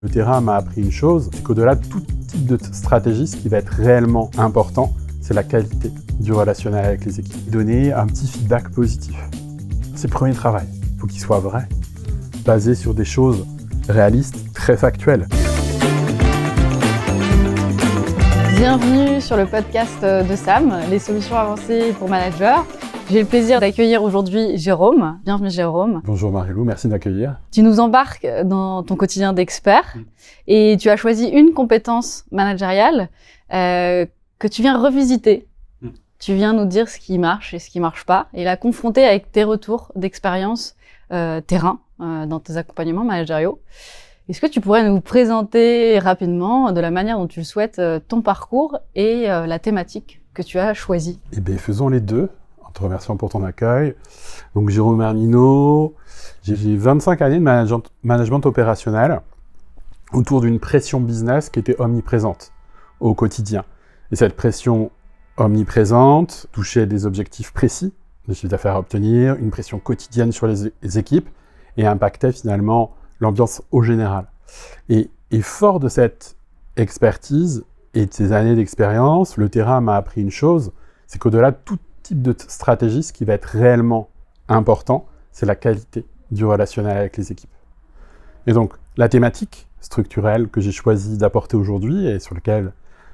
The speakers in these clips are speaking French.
Le terrain m'a appris une chose, c'est qu'au-delà de tout type de stratégie, ce qui va être réellement important, c'est la qualité du relationnel avec les équipes. Donner un petit feedback positif. C'est le premier travail. Il faut qu'il soit vrai, basé sur des choses réalistes, très factuelles. Bienvenue sur le podcast de Sam, les solutions avancées pour managers. J'ai le plaisir d'accueillir aujourd'hui Jérôme. Bienvenue Jérôme. Bonjour Marie-Lou, merci de m'accueillir. Tu nous embarques dans ton quotidien d'expert et tu as choisi une compétence managériale que tu viens revisiter. Tu viens nous dire ce qui marche et ce qui marche pas et la confronter avec tes retours d'expérience terrain dans tes accompagnements managériaux. Est-ce que tu pourrais nous présenter rapidement, de la manière dont tu le souhaites, ton parcours et la thématique que tu as choisie? Eh bien, faisons les deux, en te remerciant pour ton accueil. Donc, Jérôme Hermineau, j'ai 25 années de management opérationnel autour d'une pression business qui était omniprésente au quotidien. Et cette pression omniprésente touchait des objectifs précis, des chiffres d'affaires à obtenir, une pression quotidienne sur les équipes et impactait finalement l'ambiance au général. Et fort de cette expertise et de ces années d'expérience, le terrain m'a appris une chose, c'est qu'au-delà de tout type de stratégie, ce qui va être réellement important, c'est la qualité du relationnel avec les équipes. Et donc, la thématique structurelle que j'ai choisi d'apporter aujourd'hui et sur laquelle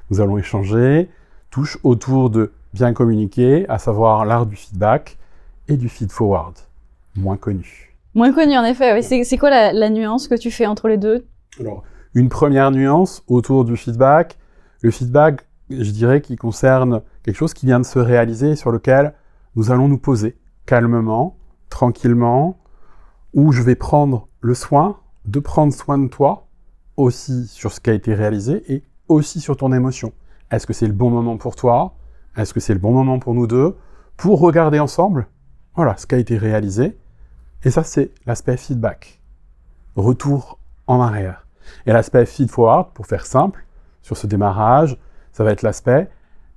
nous allons échanger, touche autour de bien communiquer, à savoir l'art du feedback et du feed-forward, moins connu. Moins connu, en effet. Oui. C'est quoi la nuance que tu fais entre les deux? Alors, une première nuance autour du feedback. Le feedback, je dirais, qui concerne quelque chose qui vient de se réaliser et sur lequel nous allons nous poser calmement, tranquillement, où je vais prendre le soin de prendre soin de toi, aussi sur ce qui a été réalisé et aussi sur ton émotion. Est-ce que c'est le bon moment pour toi? Est-ce que c'est le bon moment pour nous deux? Pour regarder ensemble, voilà, ce qui a été réalisé. Et ça, c'est l'aspect feedback. Retour en arrière. Et l'aspect feed-forward, pour faire simple, sur ce démarrage, ça va être l'aspect,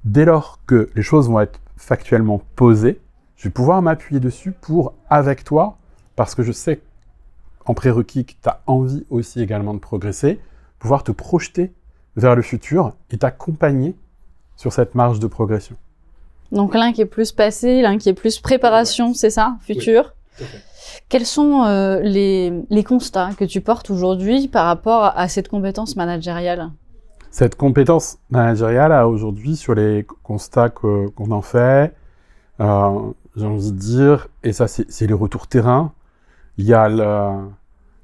dès lors que les choses vont être factuellement posées, je vais pouvoir m'appuyer dessus pour, avec toi, parce que je sais en prérequis que tu as envie aussi également de progresser, pouvoir te projeter vers le futur et t'accompagner sur cette marge de progression. Donc l'un qui est plus passé, l'un qui est plus préparation, c'est ça, futur? Oui. Quels sont les constats que tu portes aujourd'hui par rapport à cette compétence managériale? Cette compétence managériale, aujourd'hui, sur les constats qu'on en fait, j'ai envie de dire, et ça c'est les retours terrain, il y a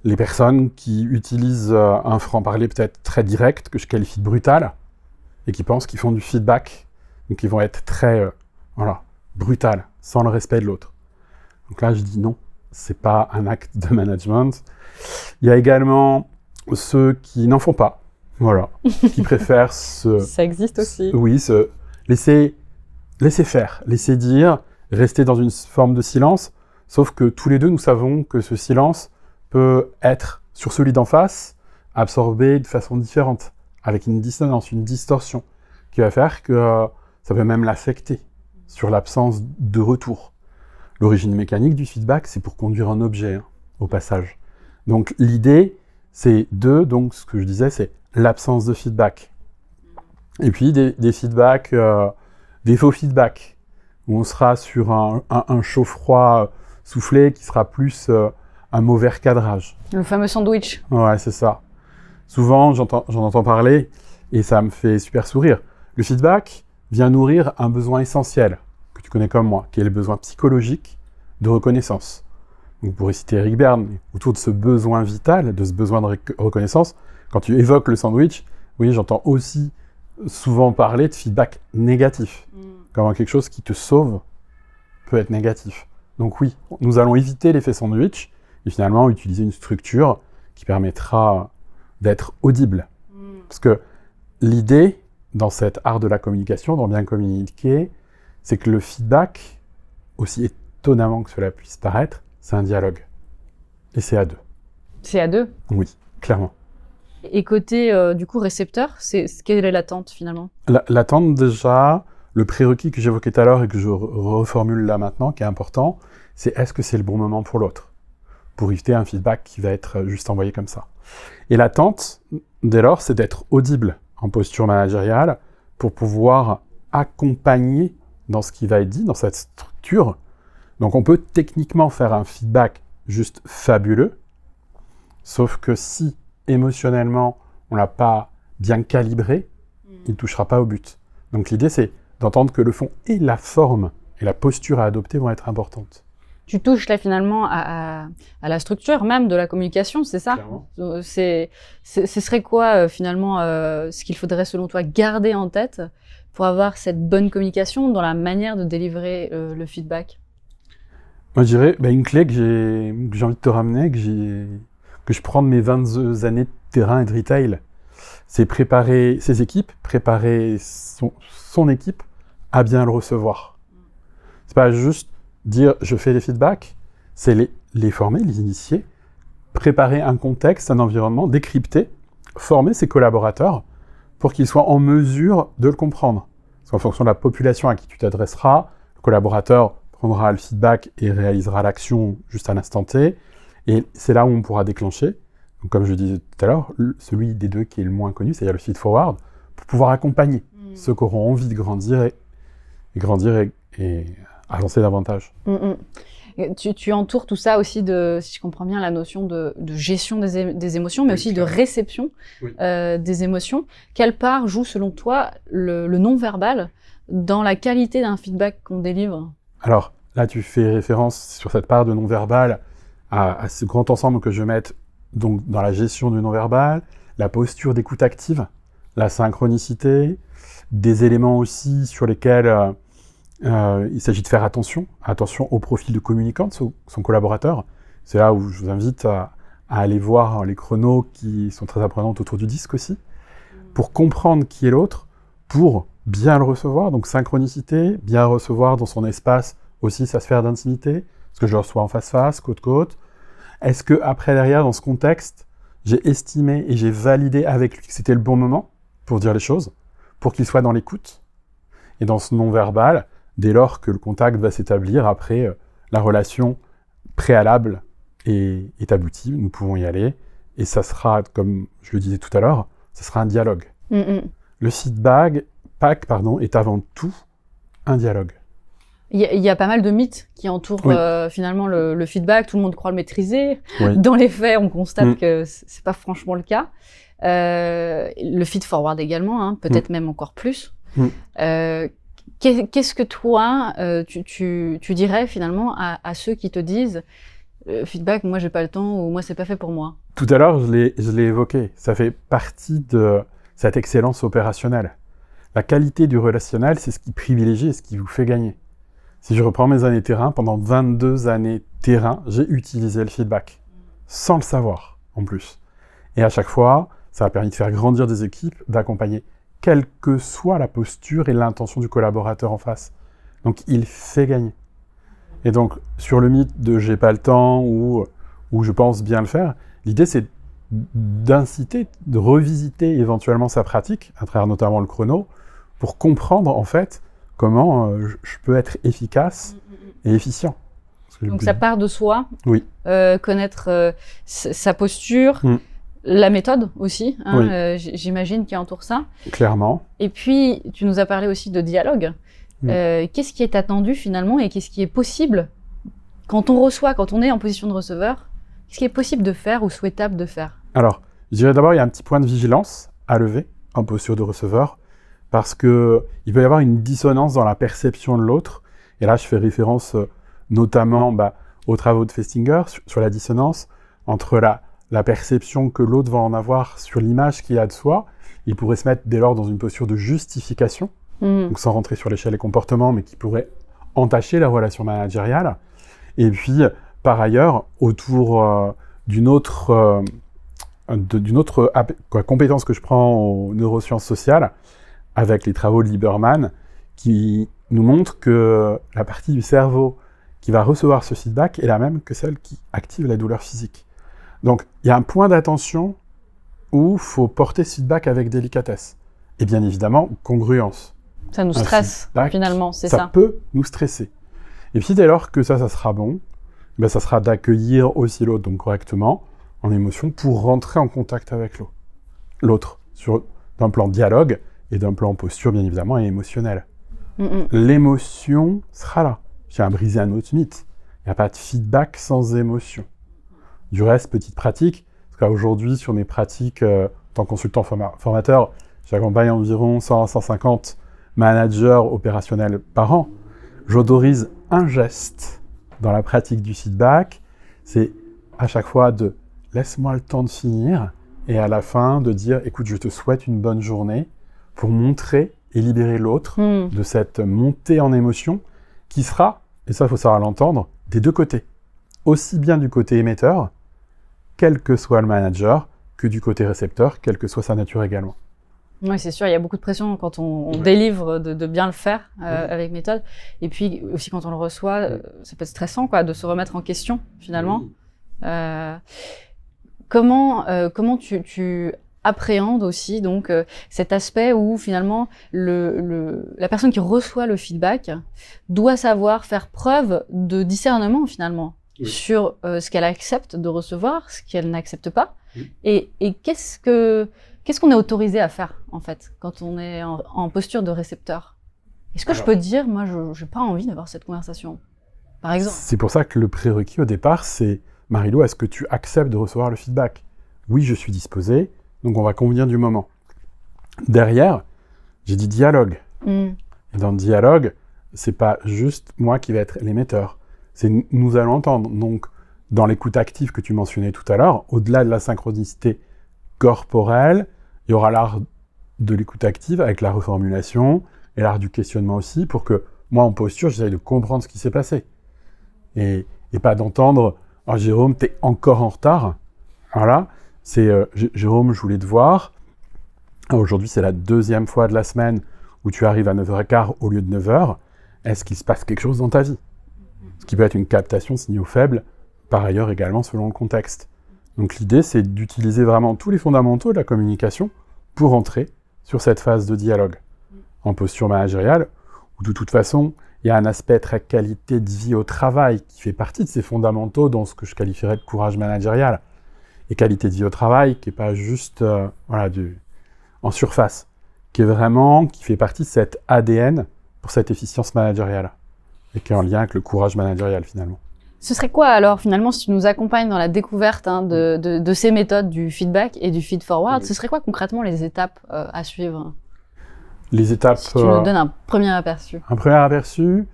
les personnes qui utilisent un franc-parler peut-être très direct, que je qualifie de brutal, et qui pensent qu'ils font du feedback, donc ils vont être très brutal, sans le respect de l'autre. Donc là, je dis non. C'est pas un acte de management. Il y a également ceux qui n'en font pas, qui préfèrent Ça existe aussi. Oui, laisser faire, laisser dire, rester dans une forme de silence, sauf que tous les deux, nous savons que ce silence peut être, sur celui d'en face, absorbé de façon différente, avec une dissonance, une distorsion, qui va faire que ça peut même l'affecter sur l'absence de retour. L'origine mécanique du feedback, c'est pour conduire un objet, au passage. Donc l'idée, c'est donc ce que je disais, c'est l'absence de feedback. Et puis des feedbacks, des faux feedbacks, où on sera sur un chaud-froid soufflé qui sera plus un mauvais recadrage. Le fameux sandwich. Ouais, c'est ça. Souvent, j'en entends parler, et ça me fait super sourire. Le feedback vient nourrir un besoin essentiel, que tu connais comme moi, qui est le besoin psychologique de reconnaissance. Donc, pour citer Eric Berne, autour de ce besoin vital, de ce besoin de reconnaissance, quand tu évoques le sandwich, oui, j'entends aussi souvent parler de feedback négatif, comme quelque chose qui te sauve peut être négatif. Donc oui, nous allons éviter l'effet sandwich et finalement utiliser une structure qui permettra d'être audible. Parce que l'idée, dans cet art de la communication, dans bien communiquer, c'est que le feedback, aussi étonnamment que cela puisse paraître, c'est un dialogue. Et c'est à deux. C'est à deux? Oui, clairement. Et côté, du coup, récepteur, quelle est l'attente, finalement? L'attente, déjà, le prérequis que j'évoquais tout à l'heure et que je reformule là maintenant, qui est important, c'est est-ce que c'est le bon moment pour l'autre? Pour éviter un feedback qui va être juste envoyé comme ça. Et l'attente, dès lors, c'est d'être audible en posture managériale pour pouvoir accompagner dans ce qui va être dit, dans cette structure. Donc on peut techniquement faire un feedback juste fabuleux, sauf que si émotionnellement on l'a pas bien calibré, il ne touchera pas au but. Donc l'idée c'est d'entendre que le fond et la forme et la posture à adopter vont être importantes. Tu touches là finalement à la structure même de la communication, c'est ça? Clairement. Ce serait quoi finalement ce qu'il faudrait selon toi garder en tête pour avoir cette bonne communication dans la manière de délivrer le feedback? Moi je dirais une clé que j'ai envie de te ramener, que je prends de mes 22 années de terrain et de retail, c'est préparer ses équipes, préparer son équipe à bien le recevoir. C'est pas juste dire je fais des feedbacks, c'est les former, les initier, préparer un contexte, un environnement, décrypter, former ses collaborateurs pour qu'ils soient en mesure de le comprendre. Parce qu'en fonction de la population à qui tu t'adresseras, le collaborateur prendra le feedback et réalisera l'action juste à l'instant T, et c'est là où on pourra déclencher. Donc, comme je disais tout à l'heure, celui des deux qui est le moins connu, c'est-à-dire le feed-forward, pour pouvoir accompagner ceux qui auront envie de grandir et avancer davantage. Tu entoures tout ça aussi de, si je comprends bien, la notion de gestion des émotions, mais aussi de réception des émotions. Quelle part joue, selon toi, le non-verbal dans la qualité d'un feedback qu'on délivre? Alors, là, tu fais référence sur cette part de non-verbal à ce grand ensemble que je vais mettre donc, dans la gestion du non-verbal, la posture d'écoute active, la synchronicité, des éléments aussi sur lesquels il s'agit de faire attention au profil de communicant de son collaborateur. C'est là où je vous invite à aller voir les chronos qui sont très apprenants autour du disque aussi, pour comprendre qui est l'autre, pour bien le recevoir, donc synchronicité, bien recevoir dans son espace aussi sa sphère d'intimité, est-ce que je le reçois en face-face, côte-côte, est-ce que après derrière, dans ce contexte, j'ai estimé et j'ai validé avec lui que c'était le bon moment pour dire les choses, pour qu'il soit dans l'écoute, et dans ce non-verbal, dès lors que le contact va s'établir, après la relation préalable est aboutie, nous pouvons y aller, et ça sera, comme je le disais tout à l'heure, ça sera un dialogue. Le feedback est avant tout un dialogue. Il y a pas mal de mythes qui entourent finalement le feedback. Tout le monde croit le maîtriser. Oui. Dans les faits, on constate que c'est pas franchement le cas. Le feed-forward également, peut-être même encore plus. Qu'est-ce que toi, tu dirais finalement à ceux qui te disent feedback, moi j'ai pas le temps ou moi c'est pas fait pour moi? Tout à l'heure, je l'ai évoqué. Ça fait partie de cette excellence opérationnelle. La qualité du relationnel, c'est ce qui privilégie et ce qui vous fait gagner. Si je reprends mes années terrain, pendant 22 années terrain, j'ai utilisé le feedback, sans le savoir en plus. Et à chaque fois, ça a permis de faire grandir des équipes, d'accompagner, quelle que soit la posture et l'intention du collaborateur en face. Donc il fait gagner. Et donc, sur le mythe de « j'ai pas le temps » ou « je pense bien le faire », l'idée c'est d'inciter, de revisiter éventuellement sa pratique, à travers notamment le chrono, pour comprendre en fait comment je peux être efficace et efficient. Donc ça part de soi, oui. Connaître sa posture, la méthode aussi, j'imagine, qui entoure ça. Clairement. Et puis, tu nous as parlé aussi de dialogue. Qu'est-ce qui est attendu finalement et qu'est-ce qui est possible quand on reçoit, quand on est en position de receveur? Qu'est-ce qui est possible de faire ou souhaitable de faire? Alors, je dirais d'abord, il y a un petit point de vigilance à lever en posture de receveur, parce qu'il peut y avoir une dissonance dans la perception de l'autre. Et là, je fais référence notamment aux travaux de Festinger sur la dissonance entre la perception que l'autre va en avoir sur l'image qu'il a de soi. Il pourrait se mettre dès lors dans une posture de justification, donc sans rentrer sur l'échelle des comportements, mais qui pourrait entacher la relation managériale. Et puis, par ailleurs, autour d'une autre compétence que je prends aux neurosciences sociales, avec les travaux de Lieberman, qui nous montrent que la partie du cerveau qui va recevoir ce feedback est la même que celle qui active la douleur physique. Donc, il y a un point d'attention où il faut porter ce feedback avec délicatesse. Et bien évidemment, congruence. Ça nous stresse, finalement, c'est ça. Ça peut nous stresser. Et puis, dès lors que ça sera bon, ça sera d'accueillir aussi l'autre donc correctement, en émotion pour rentrer en contact avec l'autre, d'un plan dialogue et d'un plan posture, bien évidemment, et émotionnel. L'émotion sera là. Je tiens à briser un autre mythe. Il n'y a pas de feedback sans émotion. Du reste, petite pratique, parce qu'aujourd'hui, sur mes pratiques, en tant que consultant formateur, j'accompagne environ 100 à 150 managers opérationnels par an. J'autorise un geste dans la pratique du feedback, c'est à chaque fois de « laisse-moi le temps de finir » et à la fin de dire « écoute, je te souhaite une bonne journée » pour montrer et libérer l'autre de cette montée en émotion qui sera, et ça il faut savoir l'entendre, des deux côtés. Aussi bien du côté émetteur, quel que soit le manager, que du côté récepteur, quelle que soit sa nature également. Oui, c'est sûr, il y a beaucoup de pression quand on délivre de bien le faire avec méthode. Et puis aussi quand on le reçoit, ça peut être stressant de se remettre en question finalement. Comment tu appréhendes aussi donc cet aspect où finalement la personne qui reçoit le feedback doit savoir faire preuve de discernement finalement sur ce qu'elle accepte de recevoir, ce qu'elle n'accepte pas, et qu'est-ce qu'on est autorisé à faire, en fait, quand on est en posture de récepteur? Est-ce que je peux dire, moi, je n'ai pas envie d'avoir cette conversation, par exemple? C'est pour ça que le prérequis au départ, c'est « Marie-Lou, est-ce que tu acceptes de recevoir le feedback ?» Oui, je suis disposé, donc on va convenir du moment. Derrière, j'ai dit dialogue. Et dans le dialogue, c'est pas juste moi qui vais être l'émetteur. C'est nous allons entendre. Donc, dans l'écoute active que tu mentionnais tout à l'heure, au-delà de la synchronicité corporelle, il y aura l'art de l'écoute active avec la reformulation et l'art du questionnement aussi, pour que moi, en posture, j'essaie de comprendre ce qui s'est passé. Et pas d'entendre « Oh, Jérôme, t'es encore en retard ». Voilà, c'est « Jérôme, je voulais te voir. Aujourd'hui, c'est la deuxième fois de la semaine où tu arrives à 9h15 au lieu de 9h. Est-ce qu'il se passe quelque chose dans ta vie ?» Ce qui peut être une captation de signaux faibles, par ailleurs également selon le contexte. Donc l'idée, c'est d'utiliser vraiment tous les fondamentaux de la communication pour entrer sur cette phase de dialogue. En posture managériale, où de toute façon, il y a un aspect très qualité de vie au travail qui fait partie de ces fondamentaux dans ce que je qualifierais de courage managérial. Et qualité de vie au travail qui n'est pas juste en surface, qui fait partie de cet ADN pour cette efficience managériale, et qui est en lien avec le courage managérial finalement. Ce serait quoi alors finalement, si tu nous accompagnes dans la découverte de ces méthodes du feedback et du feed-forward, ce serait quoi concrètement les étapes à suivre? Les étapes... Si tu nous donnes un premier aperçu. Un premier aperçu.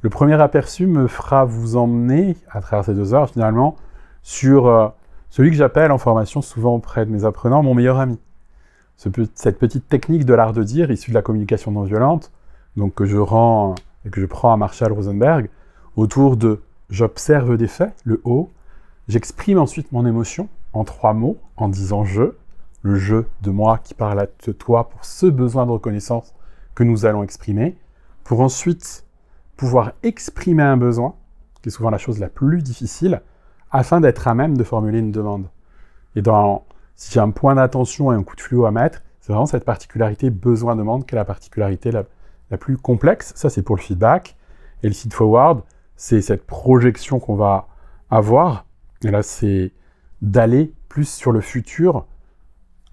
Le premier aperçu me fera vous emmener, à travers ces 2 heures finalement, sur celui que j'appelle en formation souvent auprès de mes apprenants, mon meilleur ami. Cette petite technique de l'art de dire, issue de la communication non violente, donc que je rends et que je prends à Marshall Rosenberg, autour de « j'observe des faits », le « O », j'exprime ensuite mon émotion en 3 mots, en disant « je », le « je » de moi qui parle à toi pour ce besoin de reconnaissance que nous allons exprimer, pour ensuite pouvoir exprimer un besoin, qui est souvent la chose la plus difficile, afin d'être à même de formuler une demande. Et si j'ai un point d'attention et un coup de fluo à mettre, c'est vraiment cette particularité besoin-demande qui est la particularité la plus complexe. Ça, c'est pour le feedback. Et le feed-forward, c'est cette projection qu'on va avoir. Et là, c'est d'aller plus sur le futur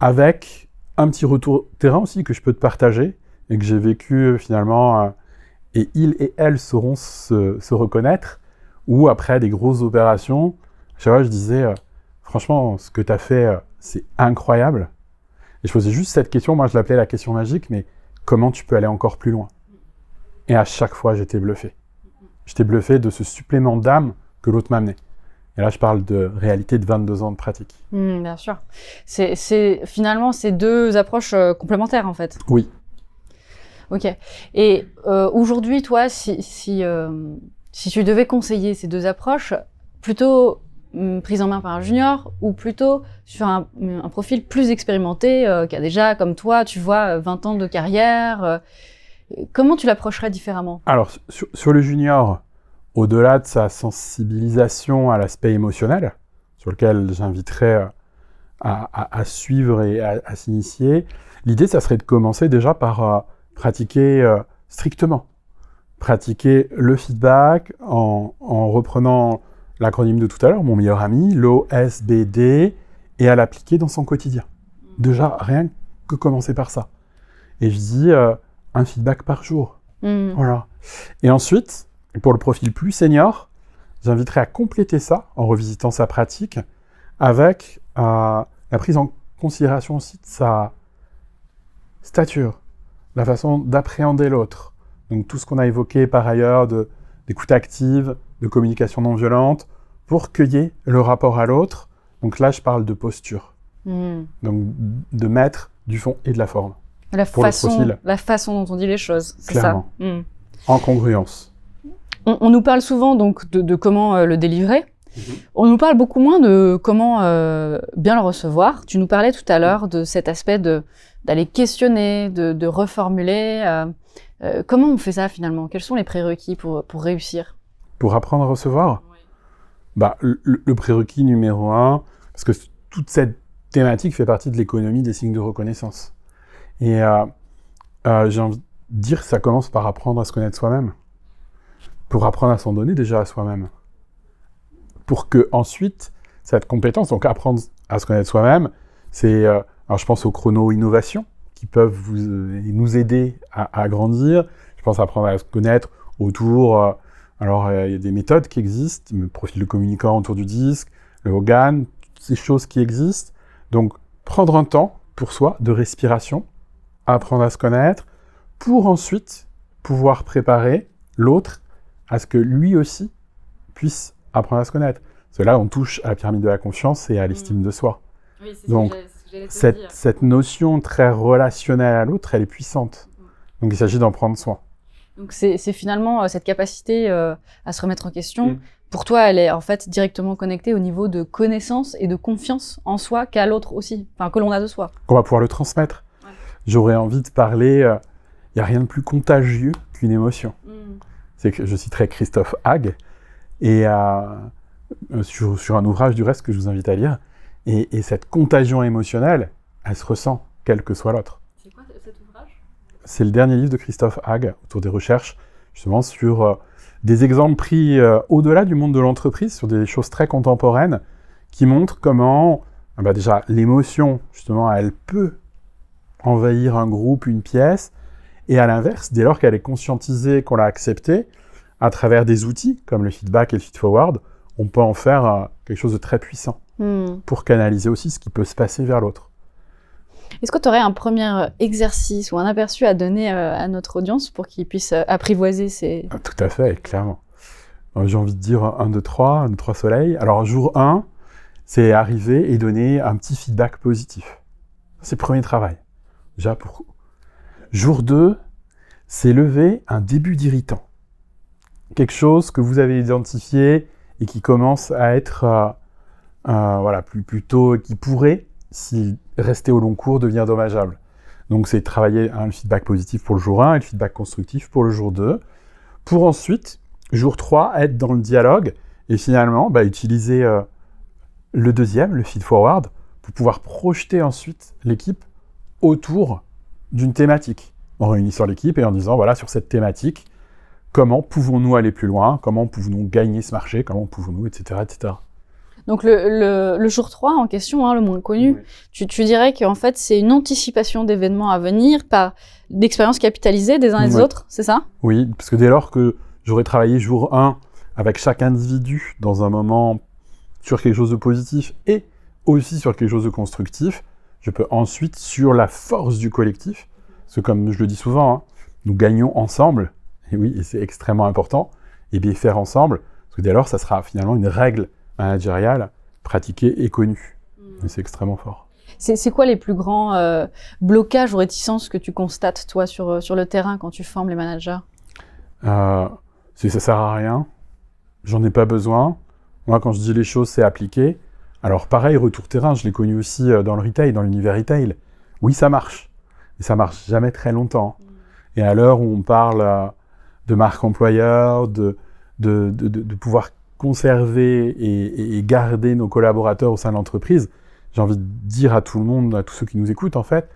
avec un petit retour terrain aussi que je peux te partager et que j'ai vécu finalement. Et ils et elles sauront se reconnaître. Ou après des grosses opérations, chaque fois, je disais, franchement, ce que tu as fait, c'est incroyable. Et je posais juste cette question, moi je l'appelais la question magique, mais comment tu peux aller encore plus loin? Et à chaque fois, j'étais bluffé. J'étais bluffé de ce supplément d'âme que l'autre m'a amené. Et là, je parle de réalité de 22 ans de pratique. Bien sûr. Finalement, c'est 2 approches complémentaires, en fait. Oui. Ok. Et aujourd'hui, toi, si tu devais conseiller ces 2 approches, plutôt prise en main par un junior ou plutôt sur un profil plus expérimenté qui a déjà, comme toi, tu vois, 20 ans de carrière, comment tu l'approcherais différemment? Alors, sur le junior, au-delà de sa sensibilisation à l'aspect émotionnel, sur lequel j'inviterais à suivre et à s'initier, l'idée, ça serait de commencer déjà par pratiquer strictement. Pratiquer le feedback en reprenant l'acronyme de tout à l'heure, mon meilleur ami, l'OSBD, et à l'appliquer dans son quotidien. Déjà, rien que commencer par ça. Et je dis un feedback par jour. Voilà. Et ensuite, pour le profil plus senior, j'inviterai à compléter ça en revisitant sa pratique avec la prise en considération aussi de sa stature, la façon d'appréhender l'autre. Donc tout ce qu'on a évoqué par ailleurs d'écoute active, de communication non violente, pour cueillir le rapport à l'autre. Donc là, je parle de posture. Donc de mettre du fond et de la forme. La façon dont on dit les choses, c'est clairement. Ça. En congruence. On nous parle souvent donc de comment le délivrer. On nous parle beaucoup moins de comment bien le recevoir. Tu nous parlais tout à l'heure de cet aspect d'aller questionner, de reformuler. Comment on fait ça finalement? Quels sont les prérequis pour réussir? Pour apprendre à recevoir? Le prérequis numéro 1, parce que toute cette thématique fait partie de l'économie des signes de reconnaissance. Et j'ai envie de dire que ça commence par apprendre à se connaître soi-même. Pour apprendre à s'en donner déjà à soi-même. Pour que ensuite, cette compétence, donc apprendre à se connaître soi-même, c'est, alors je pense aux chrono-innovations qui peuvent nous aider à grandir. Je pense à apprendre à se connaître autour, alors il y a des méthodes qui existent, le profil de communicant autour du disque, le Hogan, toutes ces choses qui existent. Donc prendre un temps pour soi de respiration, apprendre à se connaître, pour ensuite pouvoir préparer l'autre à ce que lui aussi puisse apprendre à se connaître. Parce que là, on touche à la pyramide de la confiance et à l'estime de soi. Oui, c'est donc, cette notion très relationnelle à l'autre, elle est puissante. Donc, il s'agit d'en prendre soin. Donc, c'est finalement cette capacité à se remettre en question. Pour toi, elle est en fait directement connectée au niveau de connaissance et de confiance en soi qu'à l'autre aussi, enfin que l'on a de soi. Qu'on va pouvoir le transmettre. Ouais. J'aurais envie de parler, il n'y a rien de plus contagieux qu'une émotion. C'est que je citerai Christophe Hague, et sur un ouvrage du reste que je vous invite à lire, et cette contagion émotionnelle, elle se ressent, quel que soit l'autre. C'est quoi cet ouvrage? C'est le dernier livre de Christophe Hague, autour des recherches, justement sur des exemples pris au-delà du monde de l'entreprise, sur des choses très contemporaines, qui montrent comment, déjà, l'émotion, justement, elle peut envahir un groupe, une pièce, et à l'inverse, dès lors qu'elle est conscientisée, qu'on l'a acceptée, à travers des outils comme le feedback et le feed-forward, on peut en faire quelque chose de très puissant pour canaliser aussi ce qui peut se passer vers l'autre. Est-ce que tu aurais un premier exercice ou un aperçu à donner à notre audience pour qu'ils puissent apprivoiser ces... Tout à fait, clairement. J'ai envie de dire 1, 2, 3 soleils. Alors, jour 1, c'est arriver et donner un petit feedback positif. C'est le premier travail. Déjà, pour... Jour 2, c'est lever un début d'irritant. Quelque chose que vous avez identifié et qui commence à être plutôt qui pourrait, si rester au long cours, devenir dommageable. Donc c'est travailler le feedback positif pour le jour 1 et le feedback constructif pour le jour 2, pour ensuite, jour 3, être dans le dialogue et finalement utiliser le deuxième, le feed-forward, pour pouvoir projeter ensuite l'équipe autour d'une thématique, en réunissant l'équipe et en disant, voilà, sur cette thématique, comment pouvons-nous aller plus loin, comment pouvons-nous gagner ce marché, comment pouvons-nous, etc., etc. Donc le jour 3 en question, le moins connu, tu dirais qu'en fait c'est une anticipation d'événements à venir par l'expérience capitalisée des uns et des autres, c'est ça? Oui, parce que dès lors que j'aurais travaillé jour 1 avec chaque individu dans un moment sur quelque chose de positif et aussi sur quelque chose de constructif, je peux ensuite, sur la force du collectif, parce que comme je le dis souvent, nous gagnons ensemble, et oui, et c'est extrêmement important, et bien faire ensemble, parce que dès lors, ça sera finalement une règle managériale pratiquée et connue. Et c'est extrêmement fort. C'est quoi les plus grands blocages ou réticences que tu constates, toi, sur le terrain quand tu formes les managers? Si ça sert à rien, j'en ai pas besoin. Moi, quand je dis les choses, c'est appliqué. Alors pareil, retour terrain, je l'ai connu aussi dans le retail, dans l'univers retail. Oui, ça marche, mais ça marche jamais très longtemps. Et à l'heure où on parle de marque employeur, de pouvoir conserver et garder nos collaborateurs au sein de l'entreprise, j'ai envie de dire à tout le monde, à tous ceux qui nous écoutent en fait,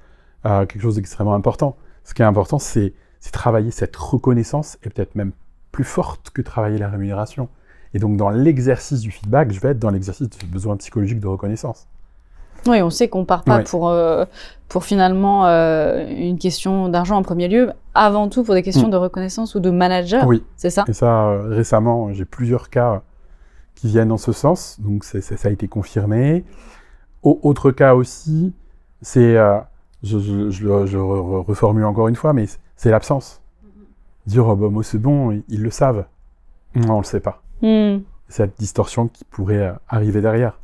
quelque chose d'extrêmement important. Ce qui est important, c'est travailler cette reconnaissance, et peut-être même plus forte que travailler la rémunération. Et donc, dans l'exercice du feedback, je vais être dans l'exercice du besoin psychologique de reconnaissance. Oui, on sait qu'on part pas pour finalement une question d'argent en premier lieu, avant tout pour des questions de reconnaissance ou de manager, c'est ça? Et ça, récemment, j'ai plusieurs cas qui viennent dans ce sens, donc ça a été confirmé. Autre cas aussi, c'est, je reformule encore une fois, mais c'est l'absence. Dire, oh, bah, moi c'est bon, ils le savent. Non, on le sait pas. Cette distorsion qui pourrait arriver derrière.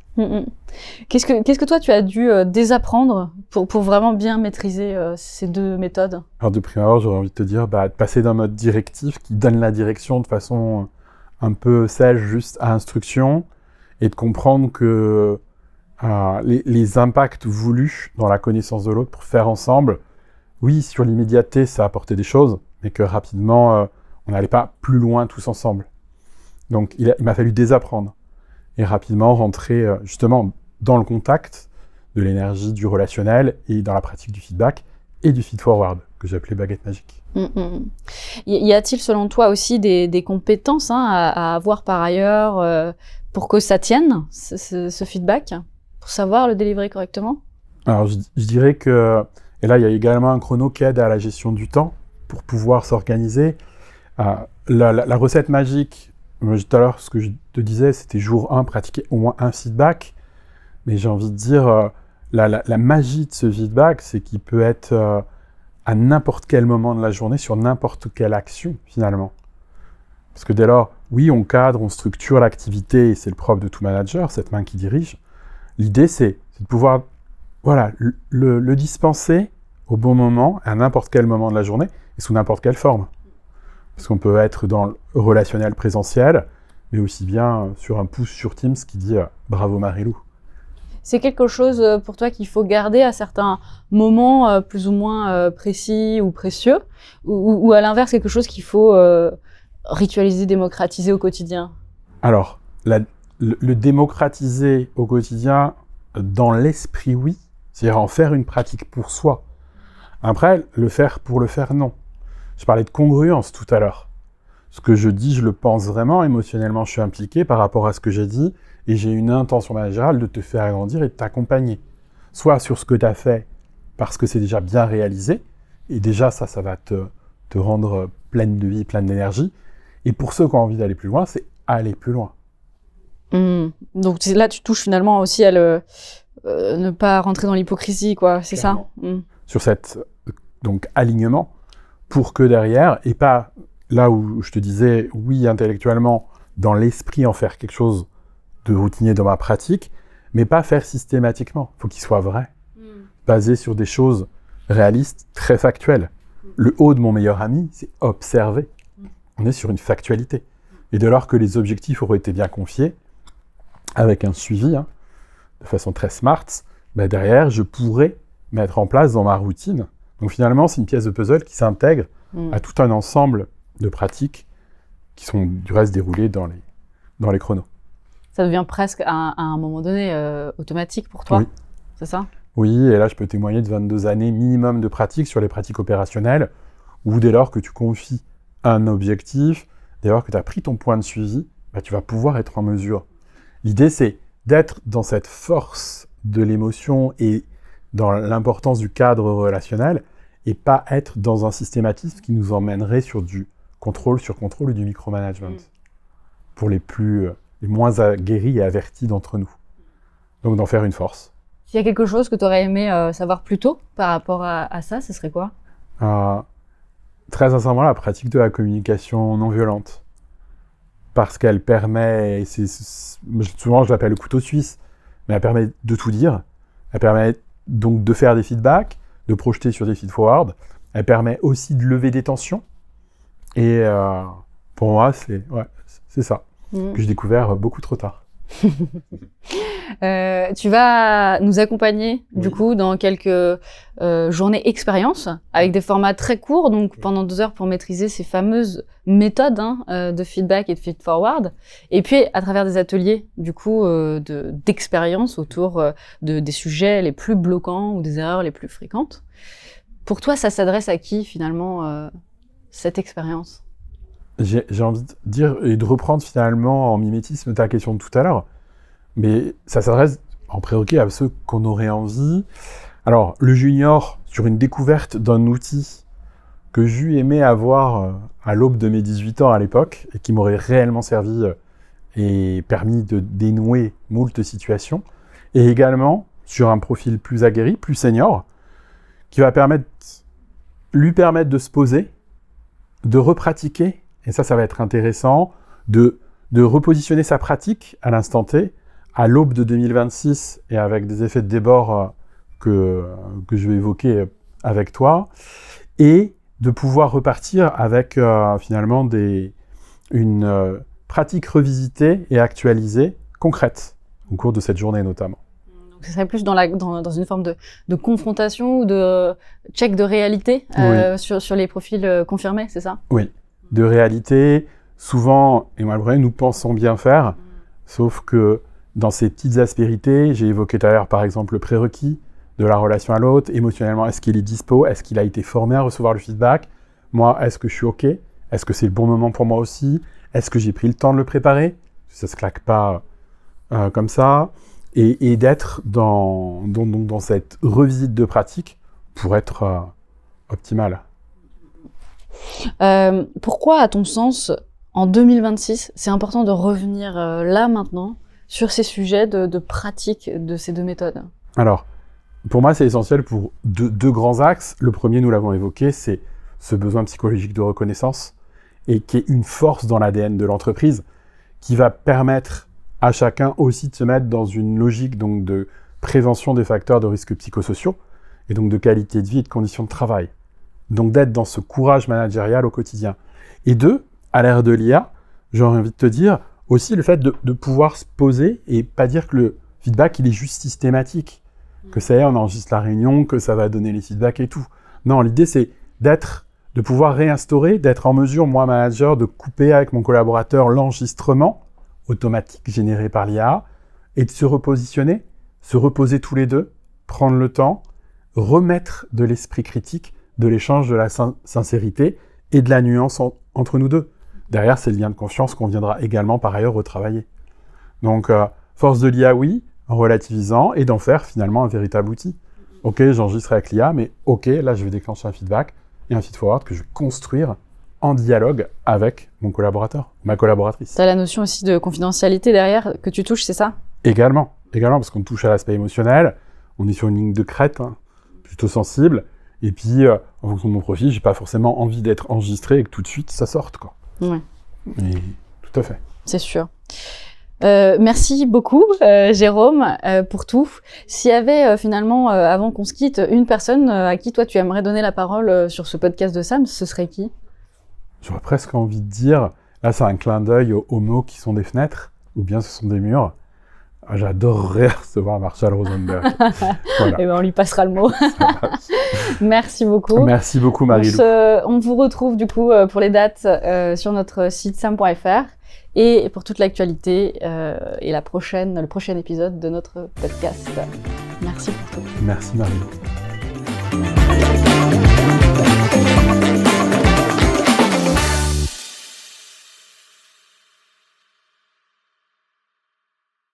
Qu'est-ce que toi tu as dû désapprendre pour vraiment bien maîtriser ces deux méthodes? Alors de prime abord, j'aurais envie de te dire, de passer d'un mode directif qui donne la direction de façon un peu sèche, juste à instruction, et de comprendre que les impacts voulus dans la connaissance de l'autre pour faire ensemble, oui, sur l'immédiateté, ça a apporté des choses, mais que rapidement, on n'allait pas plus loin tous ensemble. Donc il m'a fallu désapprendre. Et rapidement rentrer justement dans le contact de l'énergie du relationnel et dans la pratique du feedback et du feed-forward, que j'appelais baguette magique. Y a-t-il selon toi aussi des compétences à avoir par ailleurs pour que ça tienne, ce feedback, pour savoir le délivrer correctement? Alors je dirais que, et là il y a également un chrono qui aide à la gestion du temps pour pouvoir s'organiser. La recette magique, tout à l'heure, ce que je te disais, c'était jour 1, pratiquer au moins un feedback. Mais j'ai envie de dire, la magie de ce feedback, c'est qu'il peut être à n'importe quel moment de la journée, sur n'importe quelle action, finalement. Parce que dès lors, oui, on cadre, on structure l'activité, et c'est le propre de tout manager, cette main qui dirige. L'idée, c'est de pouvoir le dispenser au bon moment, à n'importe quel moment de la journée, et sous n'importe quelle forme. Parce qu'on peut être dans le relationnel présentiel, mais aussi bien sur un pouce sur Teams qui dit « Bravo Marilou ». C'est quelque chose pour toi qu'il faut garder à certains moments plus ou moins précis ou précieux, ou à l'inverse quelque chose qu'il faut ritualiser, démocratiser au quotidien? Alors, le démocratiser au quotidien, dans l'esprit, oui. C'est-à-dire en faire une pratique pour soi. Après, le faire pour le faire, non. Je parlais de congruence tout à l'heure. Ce que je dis, je le pense vraiment, émotionnellement, je suis impliqué par rapport à ce que j'ai dit, et j'ai une intention managériale de te faire grandir et de t'accompagner. Soit sur ce que tu as fait, parce que c'est déjà bien réalisé, et déjà ça va te rendre pleine de vie, pleine d'énergie. Et pour ceux qui ont envie d'aller plus loin, c'est aller plus loin. Donc là, tu touches finalement aussi à ne pas rentrer dans l'hypocrisie, quoi, c'est ça? Sur cet alignement, pour que derrière, et pas là où je te disais, oui, intellectuellement, dans l'esprit, en faire quelque chose de routinier dans ma pratique, mais pas faire systématiquement. Il faut qu'il soit vrai, basé sur des choses réalistes, très factuelles. Le haut de mon meilleur ami, c'est observer. On est sur une factualité. Et dès lors que les objectifs auraient été bien confiés, avec un suivi, de façon très smart, derrière, je pourrais mettre en place dans ma routine. Donc finalement, c'est une pièce de puzzle qui s'intègre à tout un ensemble de pratiques qui sont du reste déroulées dans les chronos. Ça devient presque à un moment donné automatique pour toi, c'est ça? Oui, et là je peux témoigner de 22 années minimum de pratique sur les pratiques opérationnelles, où dès lors que tu confies un objectif, dès lors que tu as pris ton point de suivi, tu vas pouvoir être en mesure. L'idée c'est d'être dans cette force de l'émotion et dans l'importance du cadre relationnel, et pas être dans un systématisme qui nous emmènerait sur du contrôle sur contrôle ou du micromanagement, pour les moins aguerris et avertis d'entre nous. Donc d'en faire une force. S'il y a quelque chose que tu aurais aimé savoir plus tôt par rapport à ça, ce serait quoi? Très sincèrement, la pratique de la communication non violente. Parce qu'elle permet, souvent je l'appelle le couteau suisse, mais elle permet de tout dire. Elle permet donc de faire des feedbacks, de projeter sur des feed-forward. Elle permet aussi de lever des tensions. Et pour moi, c'est ça que j'ai découvert beaucoup trop tard. Tu vas nous accompagner du coup dans quelques journées expérience avec des formats très courts, donc pendant 2 heures pour maîtriser ces fameuses méthodes de feedback et de feed-forward. Et puis à travers des ateliers du coup d'expérience autour des sujets les plus bloquants ou des erreurs les plus fréquentes. Pour toi, ça s'adresse à qui finalement cette expérience? j'ai envie de dire, et de reprendre finalement en mimétisme ta question de tout à l'heure, mais ça s'adresse en prérequis à ceux qu'on aurait envie. Alors, le junior, sur une découverte d'un outil que j'eus aimé avoir à l'aube de mes 18 ans à l'époque, et qui m'aurait réellement servi et permis de dénouer moult situations, et également sur un profil plus aguerri, plus senior, qui va lui permettre de se poser, de repratiquer, et ça va être intéressant, de repositionner sa pratique à l'instant T, à l'aube de 2026, et avec des effets de débord que je vais évoquer avec toi, et de pouvoir repartir avec finalement une pratique revisitée et actualisée, concrète, au cours de cette journée notamment. Donc, ce serait plus dans une forme de confrontation ou de check de réalité Oui. sur les profils confirmés, c'est ça? Oui, de réalité, souvent, et malgré nous pensons bien faire, sauf que dans ces petites aspérités, j'ai évoqué tout à l'heure par exemple le prérequis de la relation à l'autre, émotionnellement, est-ce qu'il est dispo, est-ce qu'il a été formé à recevoir le feedback, moi, est-ce que je suis OK, est-ce que c'est le bon moment pour moi aussi, est-ce que j'ai pris le temps de le préparer, ça se claque pas comme ça, et d'être dans cette revisite de pratique pour être optimal. Pourquoi, à ton sens, en 2026, c'est important de revenir là maintenant sur ces sujets de pratique de ces deux méthodes? Alors, pour moi, c'est essentiel pour deux grands axes. Le premier, nous l'avons évoqué, c'est ce besoin psychologique de reconnaissance et qui est une force dans l'ADN de l'entreprise qui va permettre à chacun aussi de se mettre dans une logique donc, de prévention des facteurs de risques psychosociaux et donc de qualité de vie et de conditions de travail. Donc d'être dans ce courage managérial au quotidien. Et deux, à l'ère de l'IA, j'aurais envie de te dire aussi le fait de pouvoir se poser et pas dire que le feedback, il est juste systématique. Que ça y est, on enregistre la réunion, que ça va donner les feedbacks et tout. Non, l'idée, c'est de pouvoir réinstaurer, d'être en mesure, moi, manager, de couper avec mon collaborateur l'enregistrement automatique généré par l'IA et de se repositionner, se reposer tous les deux, prendre le temps, remettre de l'esprit critique, de l'échange, de la sincérité et de la nuance entre nous deux. Derrière, c'est le lien de confiance qu'on viendra également, par ailleurs, retravailler. Donc, force de l'IA, oui, en relativisant et d'en faire finalement un véritable outil. Ok, j'enregistre avec l'IA, mais ok, là je vais déclencher un feedback et un feed-forward que je vais construire en dialogue avec mon collaborateur, ma collaboratrice. Tu as la notion aussi de confidentialité derrière que tu touches, c'est ça? Également, parce qu'on touche à l'aspect émotionnel, on est sur une ligne de crête, plutôt sensible, et puis en fonction de mon profil, j'ai pas forcément envie d'être enregistré et que tout de suite ça sorte, quoi. Ouais. Et, tout à fait. C'est sûr. Merci beaucoup, Jérôme, pour tout. S'il y avait finalement, avant qu'on se quitte, une personne à qui toi tu aimerais donner la parole sur ce podcast de Sam, ce serait qui? J'aurais presque envie de dire, là c'est un clin d'œil aux mots qui sont des fenêtres, ou bien ce sont des murs. J'adorerais recevoir Marshall Rosenberg. Voilà. Et ben on lui passera le mot. Merci beaucoup. Merci beaucoup, Marie-Lou. On vous retrouve du coup pour les dates sur notre site sam.fr. Et pour toute l'actualité et le prochain épisode de notre podcast. Merci pour tout. Merci Marie-Lou.